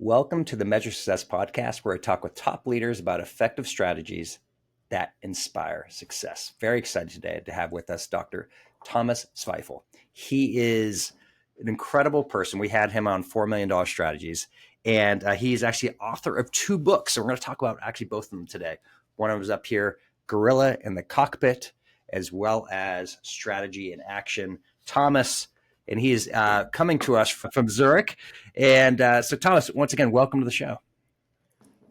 Welcome to the Measure Success podcast, where I talk with top leaders about effective strategies that inspire success. Very excited today to have with us Dr. Thomas Zweifel. He is an incredible person. We had him on $4 million strategies, and he's actually author of two books. So we're going to talk about actually both of them today. One of them is up here, Gorilla in the Cockpit, as well as Strategy in Action. Thomas, and he is coming to us from Zurich. And so, Thomas, once again, welcome to the show.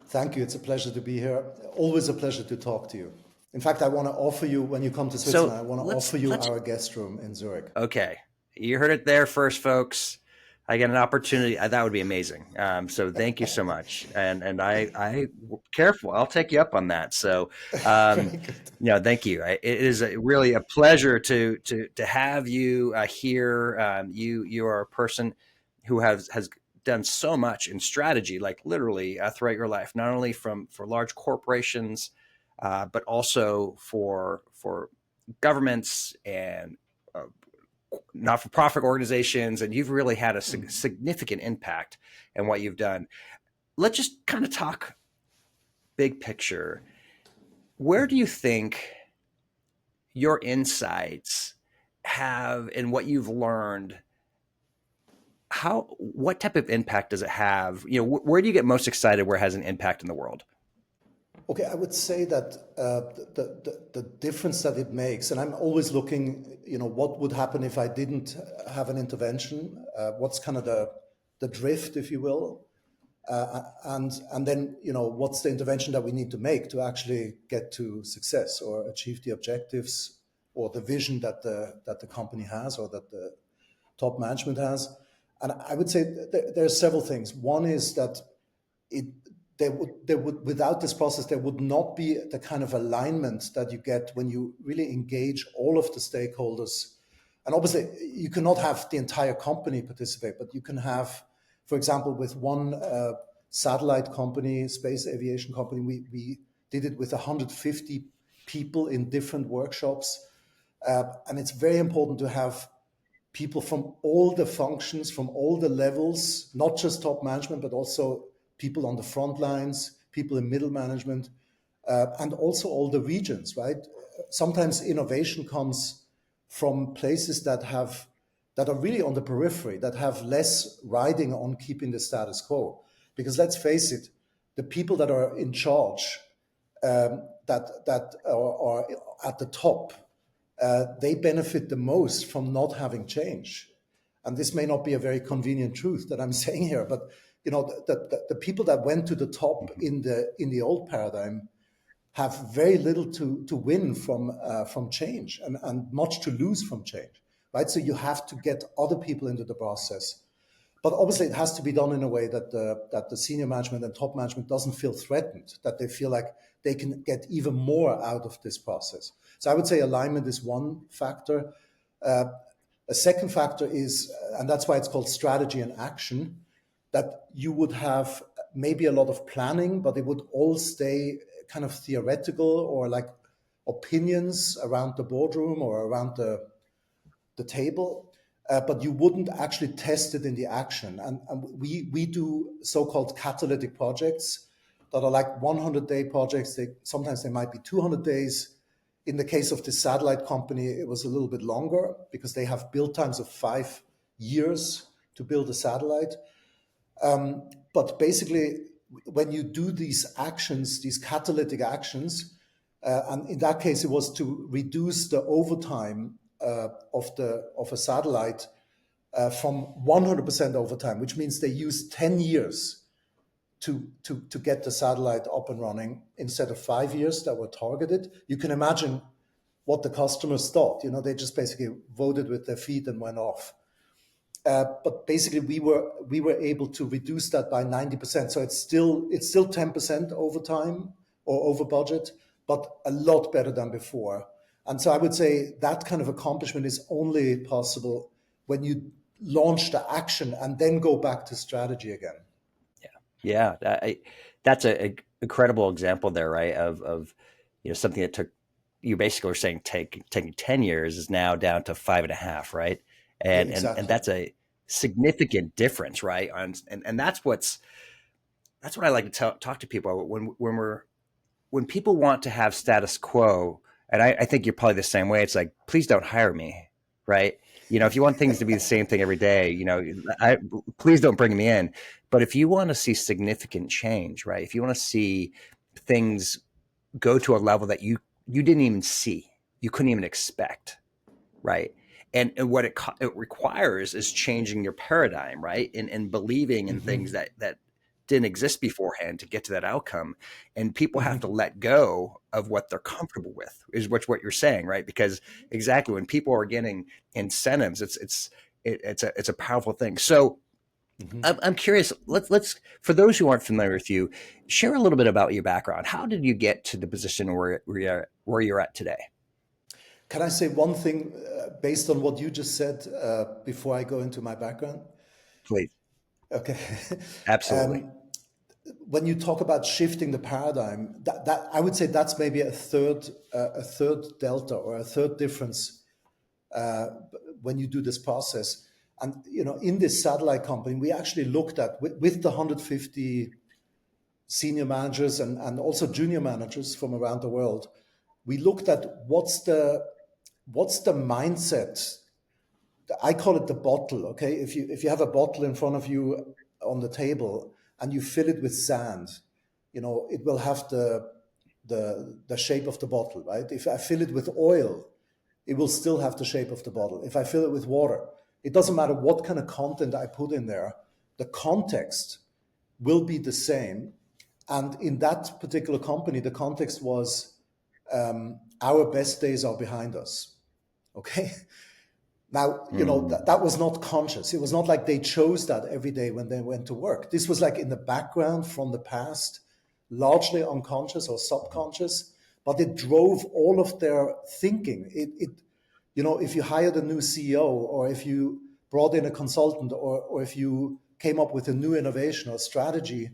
Thank you. It's a pleasure to be here. Always a pleasure to talk to you. In fact, I want to offer you, when you come to Switzerland, I want to offer you our guest room in Zurich. Okay. You heard it there first, folks. I get an opportunity. That would be amazing. So thank you so much. And I careful. I'll take you up on that. So, thank you. It is really a pleasure to have you here. You are a person who has done so much in strategy, like literally throughout your life, not only for large corporations, but also for governments and not-for-profit organizations, and you've really had a significant impact in what you've done. Let's just kind of talk big picture. Where do you think your insights have, and what you've learned, what type of impact does it have? Where do you get most excited where it has an impact in the world? Okay, I would say that the difference that it makes, and I'm always looking, what would happen if I didn't have an intervention? What's kind of the drift, if you will, and then what's the intervention that we need to make to actually get to success or achieve the objectives or the vision that the company has or that the top management has. And I would say there are several things. One is that there would without this process, there would not be the kind of alignment that you get when you really engage all of the stakeholders. And obviously, you cannot have the entire company participate, but you can have, for example, with one satellite company, space aviation company, we did it with 150 people in different workshops. And it's very important to have people from all the functions, from all the levels, not just top management, but also people on the front lines, people in middle management, and also all the regions, right? Sometimes innovation comes from places that are really on the periphery, that have less riding on keeping the status quo. Because let's face it, the people that are in charge, that are at the top, they benefit the most from not having change. And this may not be a very convenient truth that I'm saying here, but the people that went to the top in the old paradigm have very little to win from change and much to lose from change, right? So you have to get other people into the process. But obviously it has to be done in a way that the senior management and top management doesn't feel threatened, that they feel like they can get even more out of this process. So I would say alignment is one factor. A second factor is, and that's why it's called strategy and action, that you would have maybe a lot of planning, but it would all stay kind of theoretical or like opinions around the boardroom or around the table, but you wouldn't actually test it in the action. And we do so-called catalytic projects that are like 100-day projects. Sometimes they might be 200 days. In the case of the satellite company, it was a little bit longer because they have build times of 5 years to build a satellite. But basically, when you do these actions, these catalytic actions, and in that case, it was to reduce the overtime of a satellite from 100% overtime, which means they used 10 years to get the satellite up and running instead of 5 years that were targeted. You can imagine what the customers thought. They just basically voted with their feet and went off. But basically, we were able to reduce that by 90%. So it's still 10% overtime or over budget, but a lot better than before. And so I would say that kind of accomplishment is only possible when you launch the action and then go back to strategy again. Yeah, that's an incredible example there, right? Of something that took, you basically were saying taking 10 years is now down to 5.5, right? And Exactly. and that's a significant difference, right? And that's what's that's what I like to talk to people when people want to have status quo, and I think you're probably the same way. It's like, please don't hire me, right? If you want things to be the same thing every day, please don't bring me in. But if you want to see significant change, right? If you want to see things go to a level that you didn't even see, you couldn't even expect, right? And what it requires is changing your paradigm, right? And believing in things that didn't exist beforehand to get to that outcome. And people have to let go of what they're comfortable with, is what you're saying, right? Because exactly, when people are getting incentives, it's a powerful thing. So I'm curious. Let's for those who aren't familiar with you, share a little bit about your background. How did you get to the position where you're at today? Can I say one thing based on what you just said before I go into my background? Please. Okay. Absolutely. When you talk about shifting the paradigm, that I would say that's maybe a third delta or a third difference when you do this process. And in this satellite company, we actually looked at with the 150 senior managers and also junior managers from around the world. We looked at what's the mindset. I call it the bottle. Okay, if you have a bottle in front of you on the table and you fill it with sand, it will have the shape of the bottle, right? If I fill it with oil, it will still have the shape of the bottle. If I fill it with water, it doesn't matter what kind of content I put in there, the context will be the same. And in that particular company, the context was our best days are behind us. Okay. Now, that was not conscious. It was not like they chose that every day when they went to work. This was like in the background from the past, largely unconscious or subconscious, but it drove all of their thinking. If you hired a new CEO, or if you brought in a consultant, or if you came up with a new innovation or strategy,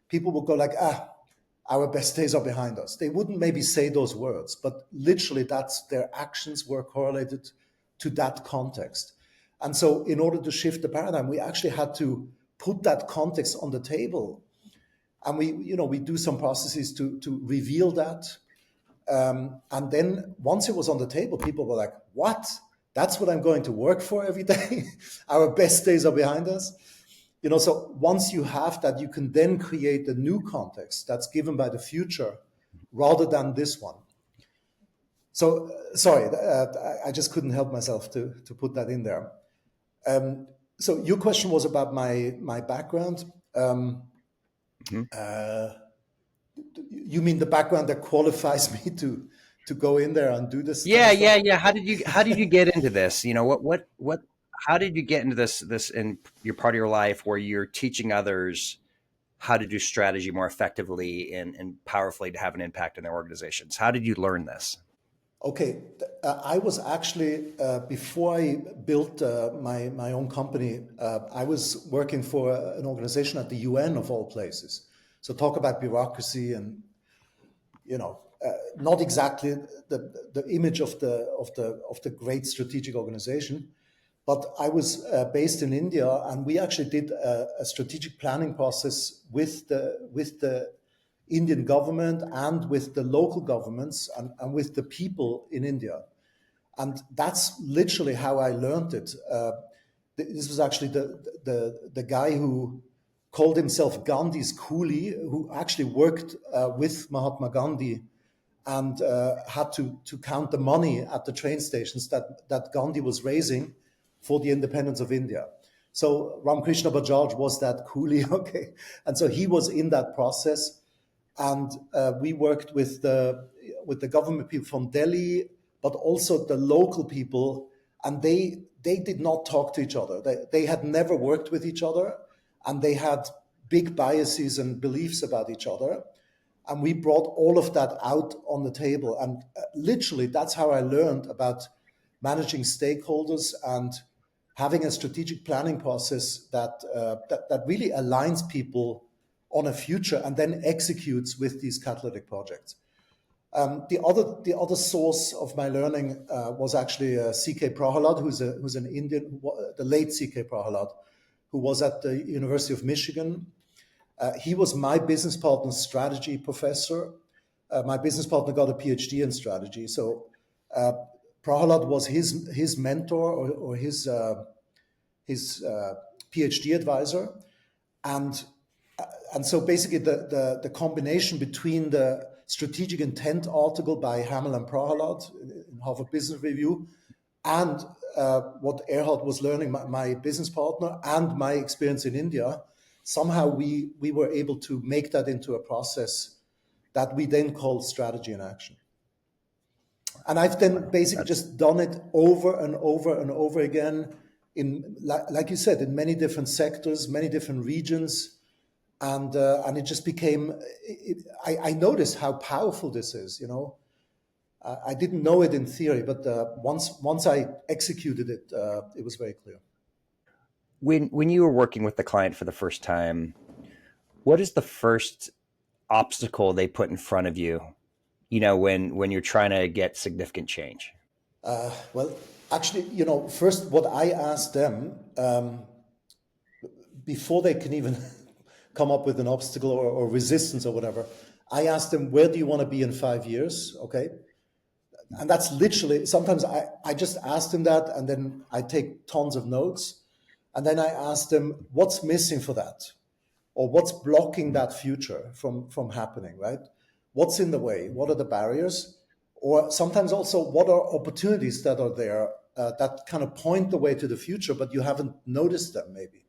people would go like, our best days are behind us. They wouldn't maybe say those words, but literally their actions were correlated to that context. And so in order to shift the paradigm, we actually had to put that context on the table. And we do some processes to reveal that. And then once it was on the table, people were like, what? That's what I'm going to work for every day? Our best days are behind us. So once you have that, you can then create a new context that's given by the future rather than this one. So sorry, I just couldn't help myself to put that in there. So your question was about my background. You mean the background that qualifies me to go in there and do this? Yeah, Kind of yeah. How did you get into this? How did you get into this in your part of your life where you're teaching others how to do strategy more effectively and powerfully to have an impact in their organizations? How did you learn this? Okay, I was actually before I built my own company, I was working for an organization at the UN of all places. So talk about bureaucracy and not exactly the image of the great strategic organization, but I was based in India, and we actually did a strategic planning process with the Indian government and with the local governments and with the people in India. And that's literally how I learned it. This was actually the guy who called himself Gandhi's coolie, who actually worked with Mahatma Gandhi and had to count the money at the train stations that Gandhi was raising for the independence of India. So Ramakrishna Bajaj was that coolie, okay? And so he was in that process. And we worked with the government people from Delhi, but also the local people, and they did not talk to each other. They had never worked with each other, and they had big biases and beliefs about each other. And we brought all of that out on the table. And literally, that's how I learned about managing stakeholders and having a strategic planning process that really aligns people on a future and then executes with these catalytic projects. The other source of my learning was actually C.K. Prahalad, who's an Indian, the late C.K. Prahalad, who was at the University of Michigan. He was my business partner's strategy professor. My business partner got a PhD in strategy. So Prahalad was his mentor or his PhD advisor. And so basically the combination between the strategic intent article by Hamel and Prahalad in Harvard Business Review and what Erhard was learning, my business partner, and my experience in India, somehow we were able to make that into a process that we then call strategy in action. And I've then basically just done it over and over and over again in, like you said, in many different sectors, many different regions. And it just became, I noticed how powerful this is, you know. I didn't know it in theory, but once I executed it, it was very clear. When you were working with the client for the first time, what is the first obstacle they put in front of you, you know, when you're trying to get significant change? Well, actually, you know, first what I asked them before they can even come up with an obstacle or resistance or whatever, I asked them, where do you want to be in 5 years? Okay. And that's literally, sometimes I just ask them that, and then I take tons of notes. And then I ask them, what's missing for that? Or what's blocking that future from happening, right? What's in the way? What are the barriers? Or sometimes also, what are opportunities that are there that kind of point the way to the future, but you haven't noticed them maybe?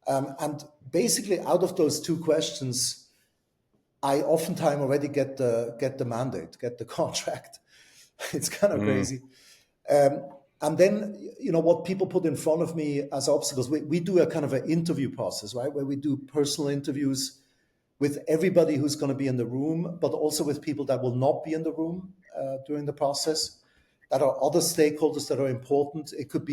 And basically, out of those two questions, I oftentimes already get the mandate, get the contract. It's kind of crazy. And then, you know, what people put in front of me as obstacles, we do a kind of an interview process, right? Where we do personal interviews with everybody who's going to be in the room, but also with people that will not be in the room during the process, that are other stakeholders that are important. It could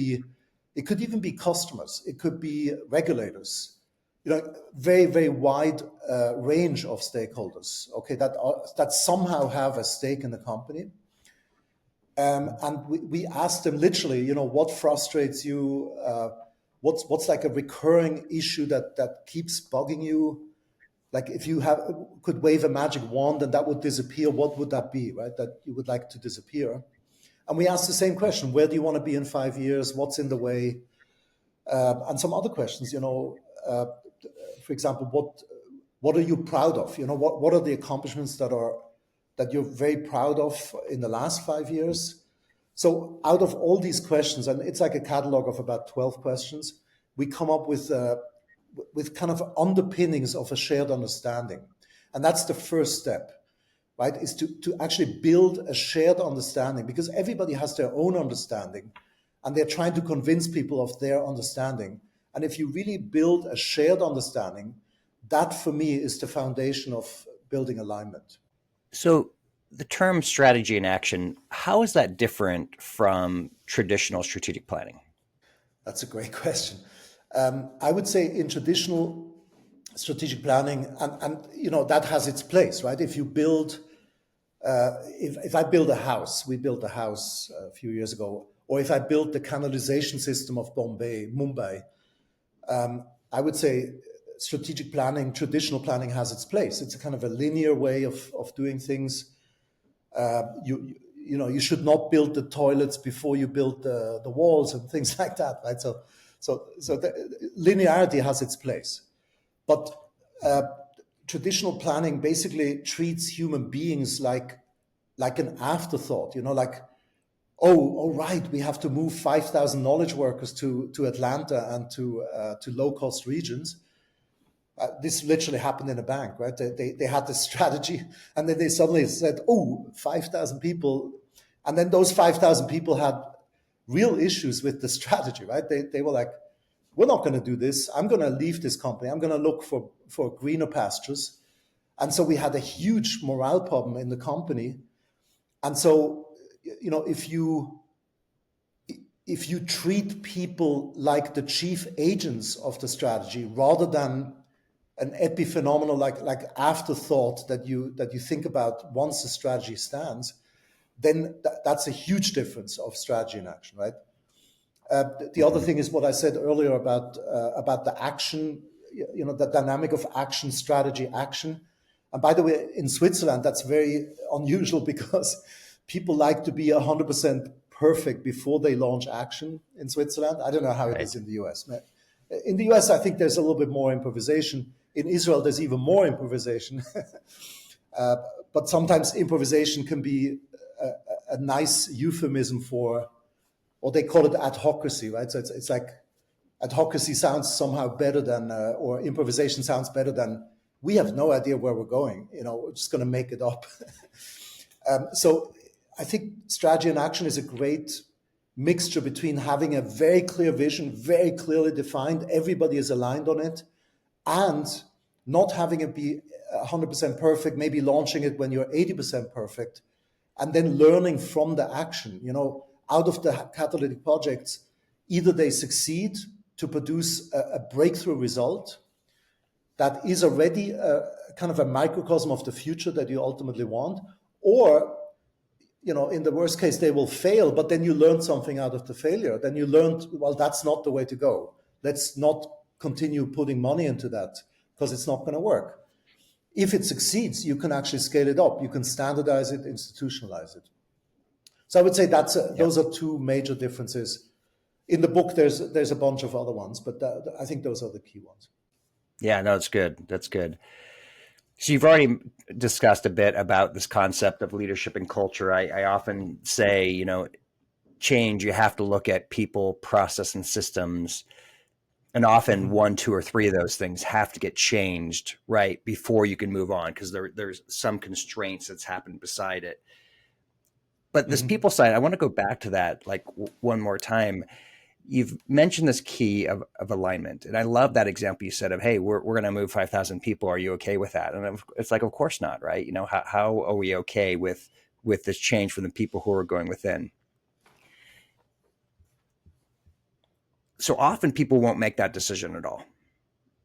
even be customers. It could be regulators. You know, very, very wide range of stakeholders, okay, that somehow have a stake in the company. And we asked them literally, you know, what frustrates you? What's like a recurring issue that keeps bugging you? Like if you could wave a magic wand and that would disappear, what would that be, right? That you would like to disappear. And we asked the same question: where do you want to be in 5 years? What's in the way? And some other questions, you know, for example, what are you proud of? You know, what are the accomplishments that you're very proud of in the last 5 years? So out of all these questions, and it's like a catalog of about 12 questions, we come up with kind of underpinnings of a shared understanding. And that's the first step, right? Is to actually build a shared understanding, because everybody has their own understanding and they're trying to convince people of their understanding. And if you really build a shared understanding, that for me is the foundation of building alignment. So the term strategy in action, how is that different from traditional strategic planning? That's a great question. I would say in traditional strategic planning, and you know, that has its place, right? If you build, if I build a house, we built a house a few years ago, or if I built the canalization system of Mumbai, I would say strategic planning, traditional planning has its place. It's a kind of a linear way of doing things. You know, you should not build the toilets before you build the walls and things like that, right? So the linearity has its place, but traditional planning basically treats human beings like an afterthought. You know, like, oh, right, we have to move 5,000 knowledge workers to Atlanta and to low cost regions. This literally happened in a bank, right? They had this strategy, and then they suddenly said, oh, 5,000 people. And then those 5,000 people had real issues with the strategy, right? They were like, we're not going to do this. I'm going to leave this company. I'm going to look for greener pastures. And so we had a huge morale problem in the company. And so, you know, if you treat people like the chief agents of the strategy rather than an epiphenomenal like afterthought that you think about once the strategy stands, then that's a huge difference of strategy and action, right? The other thing is what I said earlier about the action. the dynamic of action, strategy, action. And by the way, in Switzerland, that's very unusual because people like to be 100% perfect before they launch action in Switzerland. I don't know how it Right. is in the US. In the US, I think there's a little bit more improvisation. In Israel, there's even more improvisation. But sometimes improvisation can be a nice euphemism for, or they call it adhocracy, right? So it's like adhocracy sounds somehow better than, or improvisation sounds better than, we have no idea where we're going. We're just going to make it up. So I think strategy and action is a great mixture between having a very clear vision, very clearly defined, everybody is aligned on it, and not having it be 100% perfect, maybe launching it when you're 80% perfect, and then learning from the action. Out of the catalytic projects, either they succeed to produce a breakthrough result that is already kind of a microcosm of the future that you ultimately want, or in the worst case, they will fail, but then you learn something out of the failure. Then you learned, well, that's not the way to go. Let's not continue putting money into that because it's not going to work. If it succeeds, you can actually scale it up. You can standardize it, institutionalize it. So I would say those are two major differences. In the book, there's a bunch of other ones, but I think those are the key ones. Yeah, no, it's good. That's good. So you've already discussed a bit about this concept of leadership and culture. I often say, change, you have to look at people, process, and systems. And often one, two, or three of those things have to get changed, right, before you can move on, because there's some constraints that's happened beside it. But this people side, I want to go back to that like one more time. You've mentioned this key of alignment. And I love that example you said of, hey, we're going to move 5,000 people. Are you okay with that? And it's like, of course not, right? How are we okay with this change from the people who are going within? So often people won't make that decision at all,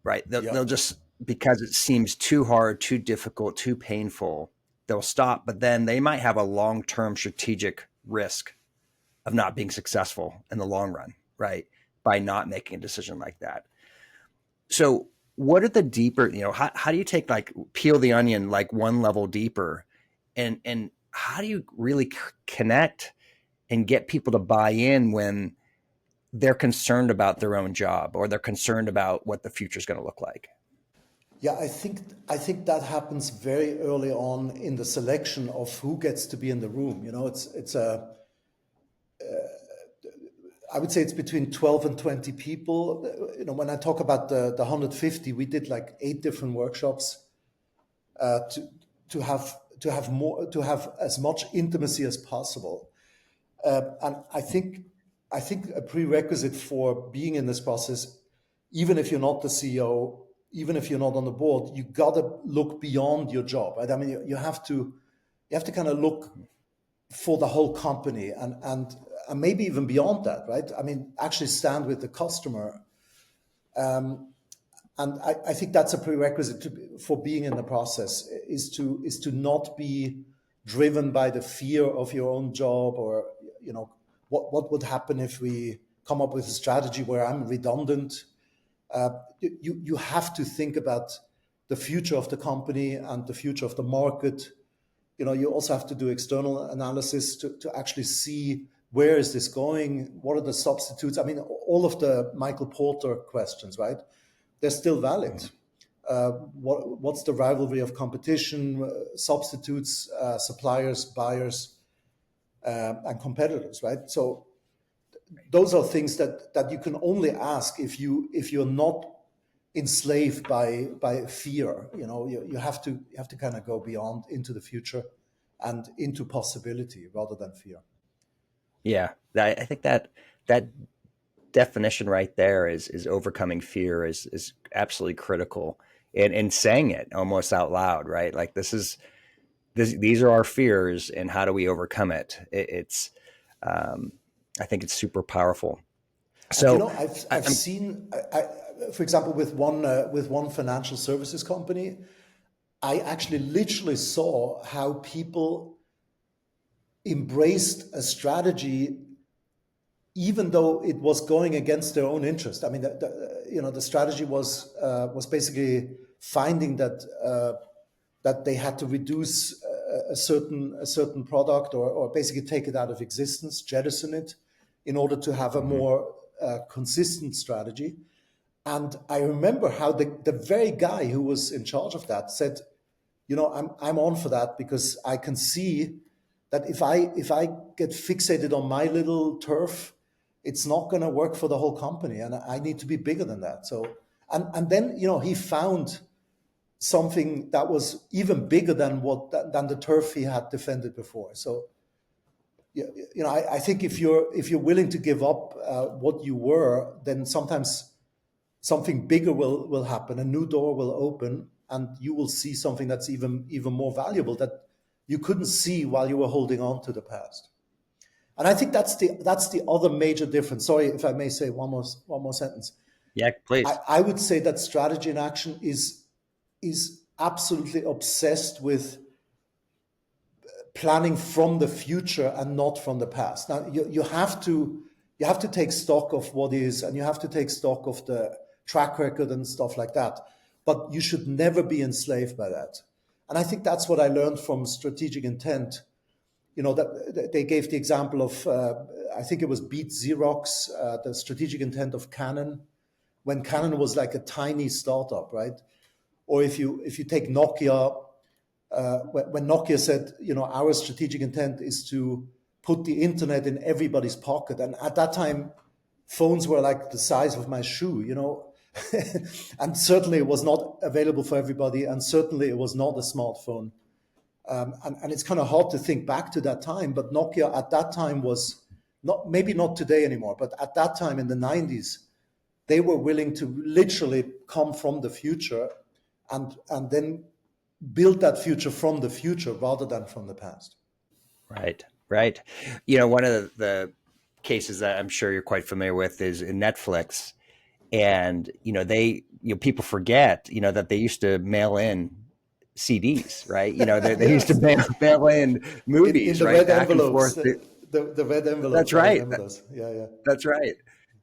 right? They'll just, because it seems too hard, too difficult, too painful, they'll stop. But then they might have a long-term strategic risk of not being successful in the long run, right? By not making a decision like that. So what are the deeper, how do you take, like, peel the onion like one level deeper, and how do you really connect and get people to buy in when they're concerned about their own job or they're concerned about what the future is going to look like? Yeah, I think that happens very early on in the selection of who gets to be in the room. I would say it's between 12 and 20 people. When I talk about the 150, we did like 8 different workshops to have as much intimacy as possible. And I think a prerequisite for being in this process, even if you're not the CEO, even if you're not on the board, you gotta look beyond your job, right? I mean, you have to kind of look for the whole company and maybe even beyond that, right? I mean, actually stand with the customer. And I think that's a prerequisite for being in the process, is to not be driven by the fear of your own job, or what would happen if we come up with a strategy where I'm redundant. You have to think about the future of the company and the future of the market. You also have to do external analysis to actually see, where is this going? What are the substitutes? I mean, all of the Michael Porter questions, right? They're still valid. What's the rivalry of competition, substitutes, suppliers, buyers, and competitors, right? So those are things that you can only ask if you're not enslaved by fear. You have to kind of go beyond, into the future and into possibility rather than fear. Yeah, I think that definition right there is overcoming fear is absolutely critical, and saying it almost out loud, right? Like, these are our fears, and how do we overcome it? I think it's super powerful. So I've seen, for example, with one financial services company, I actually literally saw how people embraced a strategy even though it was going against their own interest. I mean, the strategy was basically finding that they had to reduce a certain product, or basically take it out of existence, jettison it, in order to have a more consistent strategy. And I remember how the very guy who was in charge of that said, I'm on for that, because I can see that if I get fixated on my little turf, it's not going to work for the whole company, and I need to be bigger than that. So, and then he found something that was even bigger than the turf he had defended before. So, I think if you're willing to give up what you were, then sometimes something bigger will happen. A new door will open, and you will see something that's even more valuable that you couldn't see while you were holding on to the past. And I think that's the other major difference. Sorry, if I may say one more sentence. Yeah, please. I would say that strategy in action is absolutely obsessed with planning from the future and not from the past. Now you have to take stock of what is, and you have to take stock of the track record and stuff like that. But you should never be enslaved by that. And I think that's what I learned from strategic intent. That they gave the example of, I think it was Beat Xerox, the strategic intent of Canon, when Canon was like a tiny startup, right? Or if you take Nokia, when Nokia said, our strategic intent is to put the internet in everybody's pocket. And at that time, phones were like the size of my shoe, and certainly it was not available for everybody. And certainly it was not a smartphone. And it's kind of hard to think back to that time, but Nokia at that time was maybe not today anymore, but at that time in the 90s, they were willing to literally come from the future and then build that future from the future rather than from the past. Right. One of the cases that I'm sure you're quite familiar with is in Netflix. And, people forget, that they used to mail in CDs, right? They used to mail in movies, in the right? red Back and envelopes, forth. the red envelopes. That's right. Those. Yeah. That's right.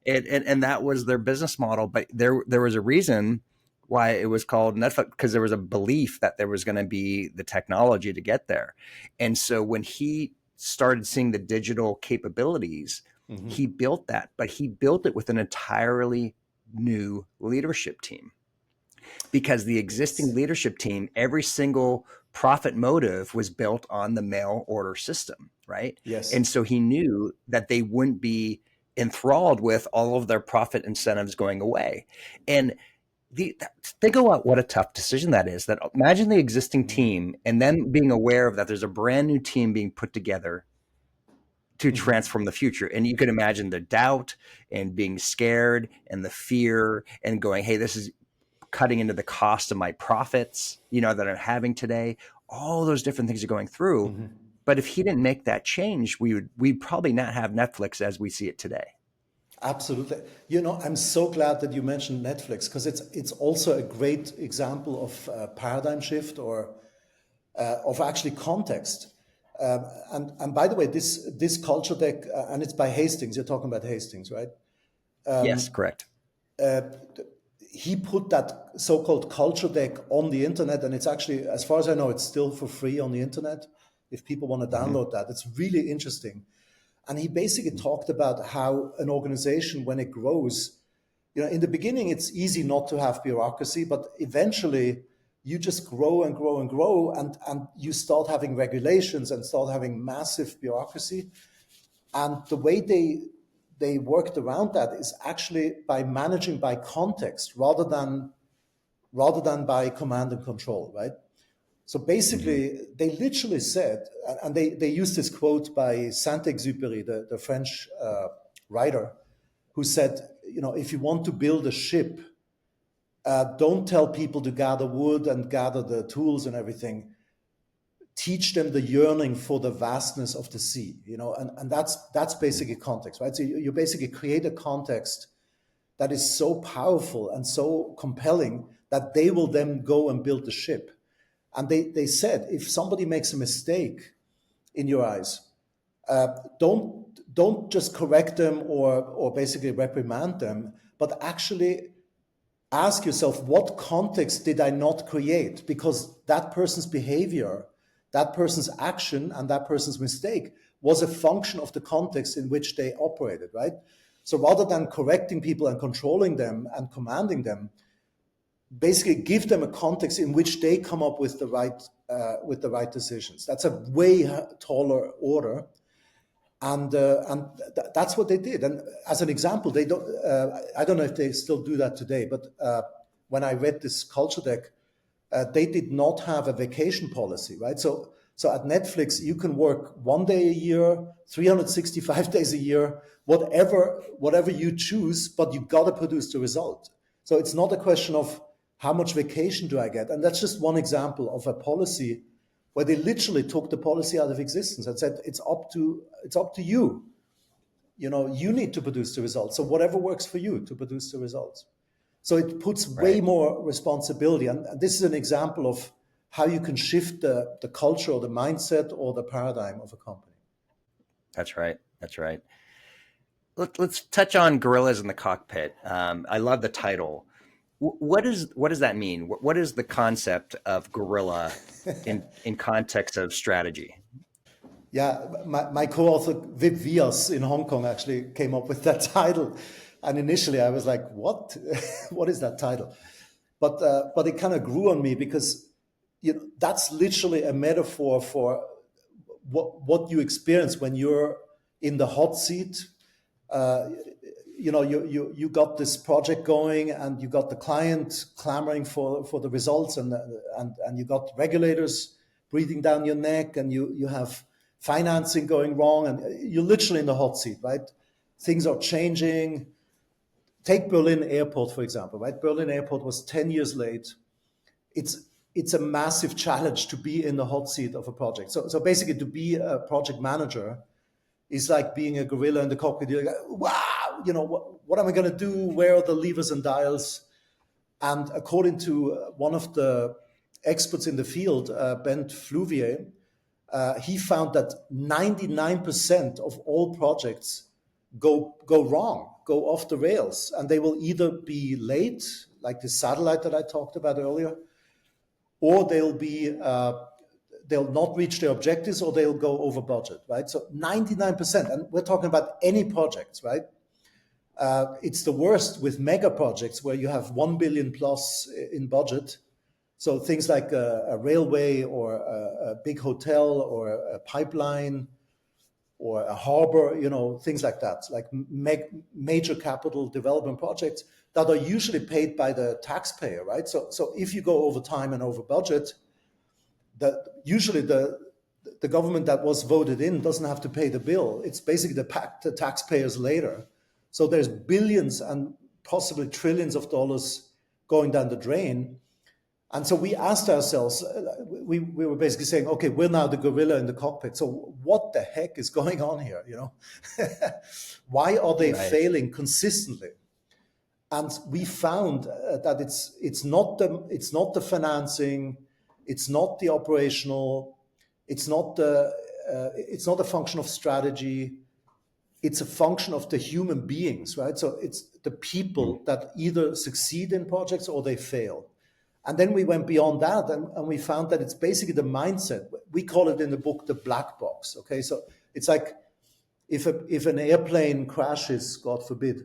And that was their business model. But there was a reason why it was called Netflix, because there was a belief that there was going to be the technology to get there. And so when he started seeing the digital capabilities, he built that, but he built it with an entirely new leadership team, because the existing leadership team, every single profit motive was built on the mail order system, right? Yes. And so he knew that they wouldn't be enthralled with all of their profit incentives going away. And think about what a tough decision that is. That imagine the existing team and then being aware of that there's a brand new team being put together to transform the future. And you can imagine the doubt and being scared and the fear and going, hey, this is cutting into the cost of my profits, that I'm having today. All those different things are going through. But if he didn't make that change, we'd probably not have Netflix as we see it today. Absolutely. I'm so glad that you mentioned Netflix, because it's also a great example of paradigm shift, or of actually context. And by the way, this culture deck, and it's by Hastings. You're talking about Hastings, right? Yes, correct. He put that so-called culture deck on the internet, and it's actually, as far as I know, it's still for free on the internet. If people want to download that, it's really interesting. And he basically talked about how an organization, when it grows, in the beginning, it's easy not to have bureaucracy, but eventually you just grow and grow and grow, and you start having regulations and start having massive bureaucracy. And the way they worked around that is actually by managing by context rather than by command and control, right? So basically, they literally said, and they used this quote by Saint-Exupéry, the French writer, who said, if you want to build a ship, don't tell people to gather wood and gather the tools and everything. Teach them the yearning for the vastness of the sea, and that's basically context, right? So you basically create a context that is so powerful and so compelling that they will then go and build the ship. And they said, if somebody makes a mistake in your eyes, Don't just correct them or basically reprimand them, but actually ask yourself, what context did I not create? Because that person's behavior, that person's action, and that person's mistake was a function of the context in which they operated, right? So rather than correcting people and controlling them and commanding them, basically give them a context in which they come up with the right decisions. That's a way taller order, and that's what they did. And as an example, they don't. I don't know if they still do that today, but when I read this culture deck, they did not have a vacation policy, right? So at Netflix, you can work 1 day a year, 365 days a year, whatever you choose, but you got to produce the result. So it's not a question of how much vacation do I get, and that's just one example of a policy where they literally took the policy out of existence and said it's up to you. You need to produce the results. So whatever works for you to produce the results. So it puts way more responsibility. And this is an example of how you can shift the culture or the mindset or the paradigm of a company. That's right. That's right. Let's touch on gorillas in the cockpit. I love the title. What does that mean? What is the concept of gorilla in context of strategy? Yeah, my co-author Vip Vias in Hong Kong actually came up with that title, and initially I was like, "What? What is that title?" But it kind of grew on me because that's literally a metaphor for what you experience when you're in the hot seat. You got this project going, and you got the client clamoring for the results, and you got regulators breathing down your neck, and you have financing going wrong, and you're literally in the hot seat, right? Things are changing. Take Berlin Airport, for example, right? Berlin Airport was 10 years late. It's a massive challenge to be in the hot seat of a project. So basically, to be a project manager is like being a gorilla in the cockpit. You're like, wow, what am I going to do? Where are the levers and dials? And according to one of the experts in the field, Bent Fluvier, he found that 99% of all projects go wrong, go off the rails, and they will either be late, like the satellite that I talked about earlier, or they'll not reach their objectives, or they'll go over budget, right? So 99%, and we're talking about any projects, right? It's the worst with mega projects where you have 1 billion plus in budget. So things like a railway or a big hotel or a pipeline or a harbor, things like that, like major capital development projects that are usually paid by the taxpayer, right? So if you go over time and over budget, usually the government that was voted in doesn't have to pay the bill. It's basically the taxpayers later. So there's billions and possibly trillions of dollars going down the drain. And so we asked ourselves, we were basically saying, okay, we're now the gorilla in the cockpit. So what the heck is going on here? Why are they failing consistently? And we found that it's not the financing, it's not the operational, it's not a function of strategy. It's a function of the human beings, right? So it's the people that either succeed in projects or they fail. And then we went beyond that, and we found that it's basically the mindset. We call it in the book the black box. Okay, so it's like if an airplane crashes, God forbid,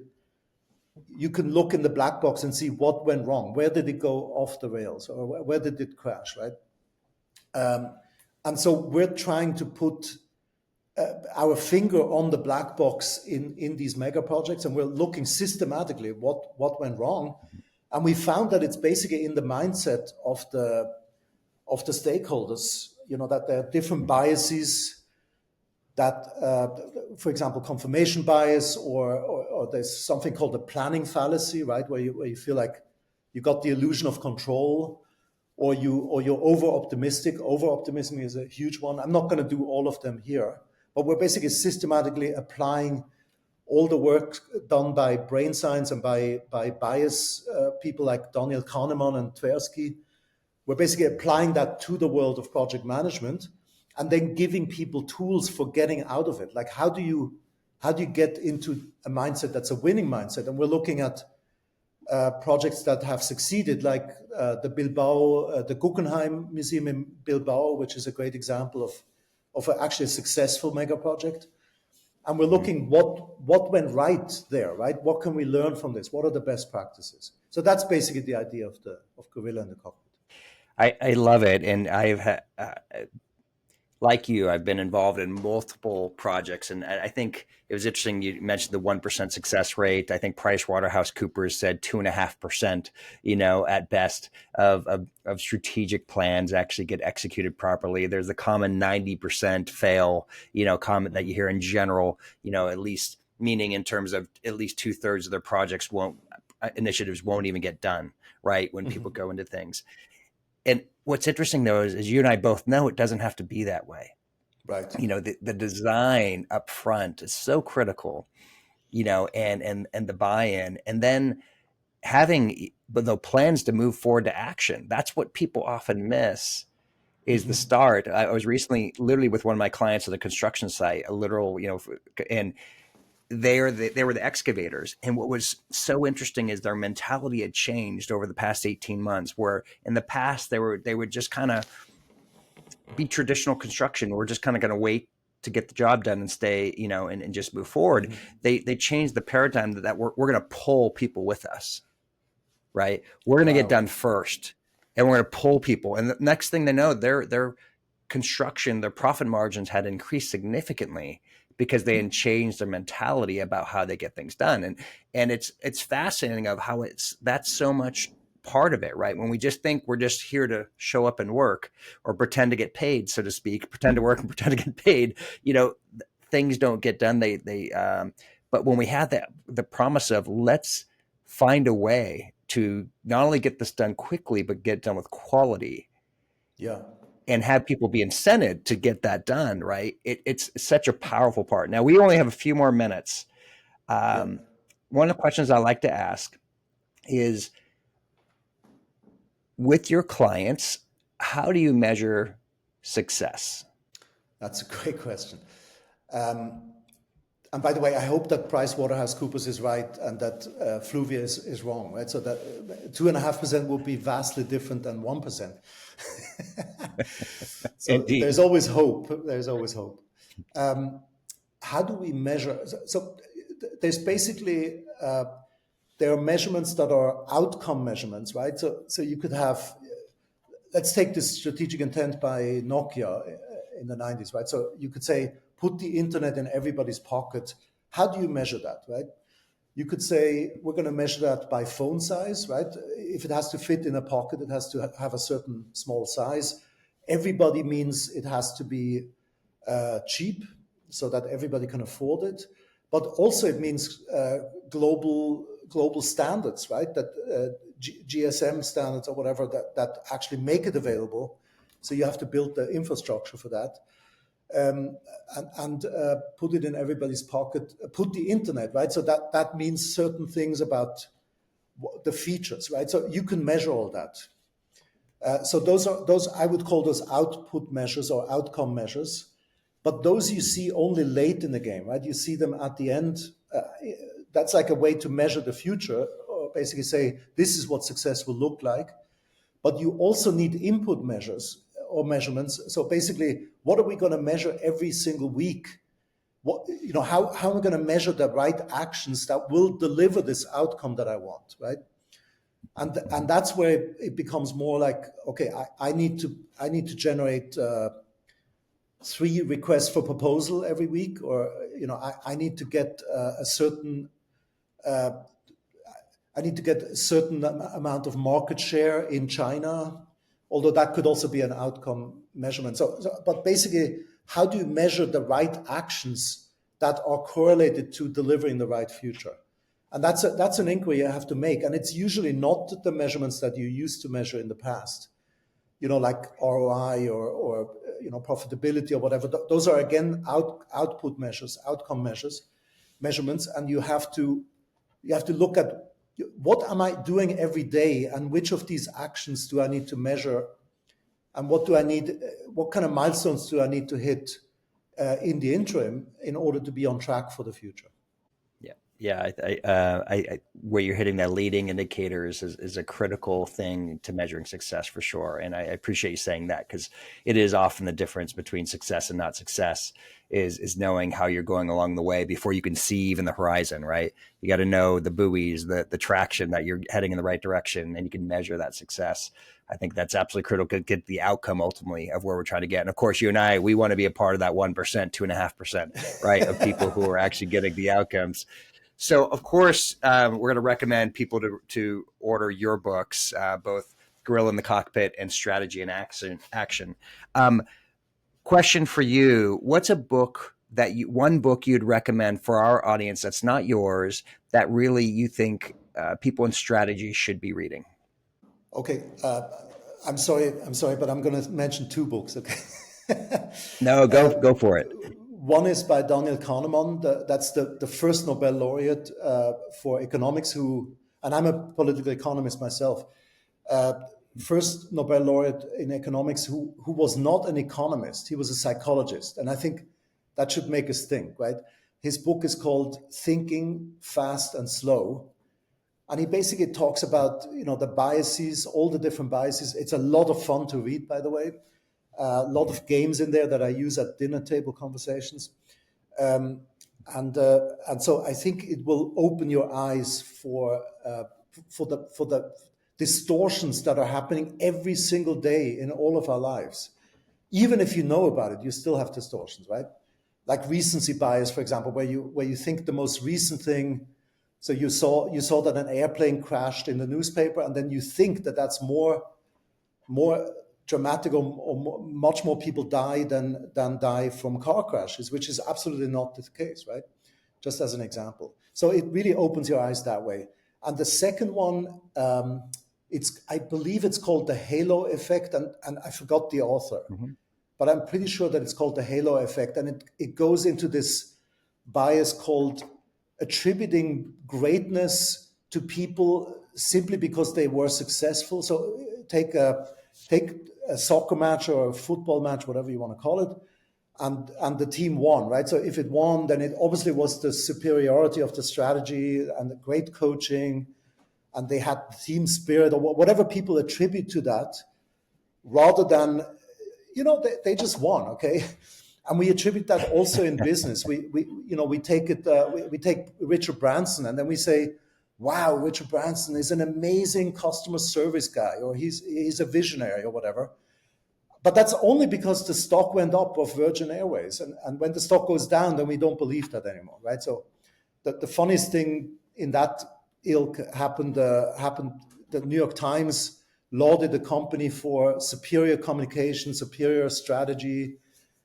you can look in the black box and see what went wrong. Where did it go off the rails, or where did it crash, right? And so we're trying to put our finger on the black box in these mega projects, and we're looking systematically what went wrong. And we found that it's basically in the mindset of the stakeholders, that there are different biases that, for example, confirmation bias, or there's something called the planning fallacy, right? Where you feel like you got the illusion of control, or you're over-optimistic. Over-optimism is a huge one. I'm not going to do all of them here, but we're basically systematically applying all the work done by brain science and by bias people like Daniel Kahneman and Tversky. We're basically applying that to the world of project management. and then giving people tools for getting out of it. Like how do you get into a mindset that's a winning mindset? And we're looking at projects that have succeeded, like the Guggenheim Museum in Bilbao, which is a great example of actually a successful mega project. And we're looking what went right there, right? What can we learn from this? What are the best practices? So that's basically the idea of Gorilla in the Cockpit. I love it, and like you, I've been involved in multiple projects, and I think it was interesting. You mentioned the 1% success rate. I think PricewaterhouseCoopers said 2.5%, at best of strategic plans actually get executed properly. There's a common 90% fail, comment that you hear in general, at least meaning in terms of at least 2/3 of their projects initiatives won't even get done, right? When people go into things. And what's interesting though is you and I both know it doesn't have to be that way. Right. The design up front is so critical, and the buy-in, and then having the plans to move forward to action. That's what people often miss is the start. I was recently literally with one of my clients at a construction site, a literal, and they were the excavators. And what was so interesting is their mentality had changed over the past 18 months, where in the past they would just kind of be traditional construction. We're just kind of going to wait to get the job done and stay, and just move forward. They changed the paradigm that we're going to pull people with us, right? We're going to get done first, and we're going to pull people. And the next thing they know, their construction, their profit margins had increased significantly because they had changed their mentality about how they get things done. And it's fascinating of how that's so much part of it, right? When we just think we're just here to show up and work or pretend to get paid, so to speak, pretend to work and pretend to get paid, things don't get done. But when we have the promise of let's find a way to not only get this done quickly, but get it done with quality. Yeah. And have people be incented to get that done, right? It's such a powerful part. Now, we only have a few more minutes. One of the questions I like to ask is, with your clients, how do you measure success? That's a great question. And by the way, I hope that PricewaterhouseCoopers is right and that Fluvia is wrong, right? So that 2.5% would be vastly different than 1%. So Indeed. there's always hope. There's always hope. How do we measure? So there's basically, there are measurements that are outcome measurements, right? So you could have, let's take this strategic intent by Nokia in the 90s, right? So you could say, put the internet in everybody's pocket. How do you measure that, right? You could say, we're going to measure that by phone size, right? If it has to fit in a pocket, it has to have a certain small size. Everybody means it has to be cheap so that everybody can afford it. But also it means global standards, right? That GSM standards or whatever that actually make it available. So you have to build the infrastructure for that. And put it in everybody's pocket, put the internet, right? So that means certain things about the features, right? So you can measure all that. So those I would call those output measures or outcome measures, but those you see only late in the game, right? You see them at the end. That's like a way to measure the future, or basically say, this is what success will look like. But you also need input measures or measurements. So basically, what are we going to measure every single week? How am I going to measure the right actions that will deliver this outcome that I want, right? And that's where it becomes more like, okay, I need to generate 3 requests for proposal every week, or I need to get a certain amount of market share in China, although that could also be an outcome measurement. But basically, how do you measure the right actions that are correlated to delivering the right future? And that's an inquiry you have to make. And it's usually not the measurements that you used to measure in the past, like ROI or profitability or whatever. Those are, again, output measures, outcome measurements. And you have to look at, what am I doing every day, and which of these actions do I need to measure and what do I need, what kind of milestones do I need to hit in the interim in order to be on track for the future. Yeah, where you're hitting that leading indicators is a critical thing to measuring success for sure. And I appreciate you saying that, because it is often the difference between success and not success is knowing how you're going along the way before you can see even the horizon, right? You got to know the buoys, the traction that you're heading in the right direction, and you can measure that success. I think that's absolutely critical to get the outcome ultimately of where we're trying to get. And of course, you and I, we want to be a part of that 1%, 2.5%, right, of people who are actually getting the outcomes. So, of course, we're going to recommend people to order your books, both Gorilla in the Cockpit and Strategy and Action. Question for you: what's a book one book you'd recommend for our audience that's not yours, that really you think people in strategy should be reading? Okay, I'm sorry, but I'm going to mention two books. Okay. No, go for it. One is by Daniel Kahneman. That's the first Nobel laureate for economics, and I'm a political economist myself. First Nobel laureate in economics who was not an economist. He was a psychologist. And I think that should make us think, right? His book is called Thinking Fast and Slow. And he basically talks about, the biases, all the different biases. It's a lot of fun to read, by the way. A lot of games in there that I use at dinner table conversations. And so I think it will open your eyes for the distortions that are happening every single day in all of our lives. Even if you know about it, you still have distortions, right? Like recency bias, for example, where you think the most recent thing. So you saw that an airplane crashed in the newspaper, and then you think that that's more dramatic or much more people die than die from car crashes, which is absolutely not the case, right? Just as an example. So it really opens your eyes that way. And the second one, I believe it's called the halo effect, and I forgot the author, but I'm pretty sure that it's called the halo effect, and it goes into this bias called attributing greatness to people simply because they were successful. So take a soccer match or a football match, whatever you want to call it, and the team won, right? So if it won, then it obviously was the superiority of the strategy and the great coaching, and they had team spirit or whatever people attribute to that, rather than, they just won, okay? And we attribute that also in business. We take Richard Branson, and then we say, wow, Richard Branson is an amazing customer service guy, or he's a visionary or whatever. But that's only because the stock went up of Virgin Airways. And when the stock goes down, then we don't believe that anymore, right? So the funniest thing in that ilk happened. The New York Times lauded the company for superior communication, superior strategy,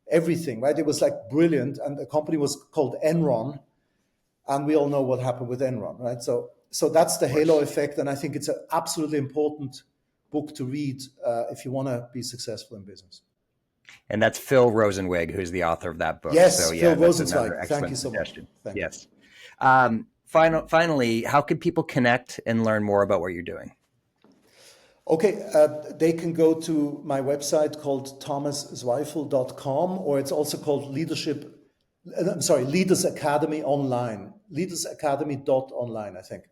everything, right? It was like brilliant. And the company was called Enron. And we all know what happened with Enron, right? So that's the halo effect. And I think it's an absolutely important book to read if you want to be successful in business. And that's Phil Rosenwig, who's the author of that book. Yes, so yeah, Phil that's Rosenzweig. another excellent Thank you so much. suggestion. Thank yes. Finally, how can people connect and learn more about what you're doing? Okay, they can go to my website called thomaszweifel.com, or it's also called Leaders Academy Online, leadersacademy.online, I think.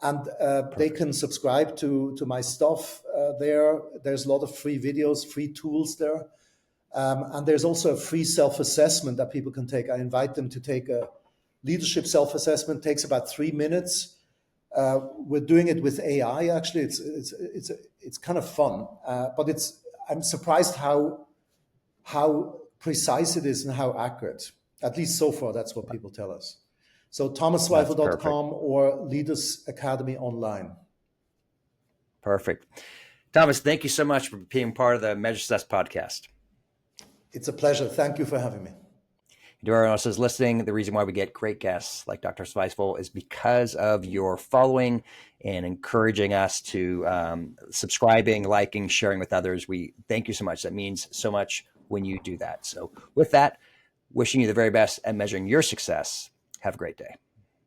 And they can subscribe to my stuff there. There's a lot of free videos, free tools there. And there's also a free self-assessment that people can take. I invite them to take a leadership self-assessment. It takes about 3 minutes. We're doing it with AI. Actually, it's kind of fun, but I'm surprised how precise it is and how accurate. At least so far, that's what people tell us. So thomaszweifel.com or Leaders Academy Online. Perfect. Thomas, thank you so much for being part of the Measure Success podcast. It's a pleasure. Thank you for having me. To everyone else who's listening, the reason why we get great guests like Dr. Zweifel is because of your following and encouraging us to subscribing, liking, sharing with others. We thank you so much. That means so much when you do that. So with that, wishing you the very best at measuring your success. Have a great day.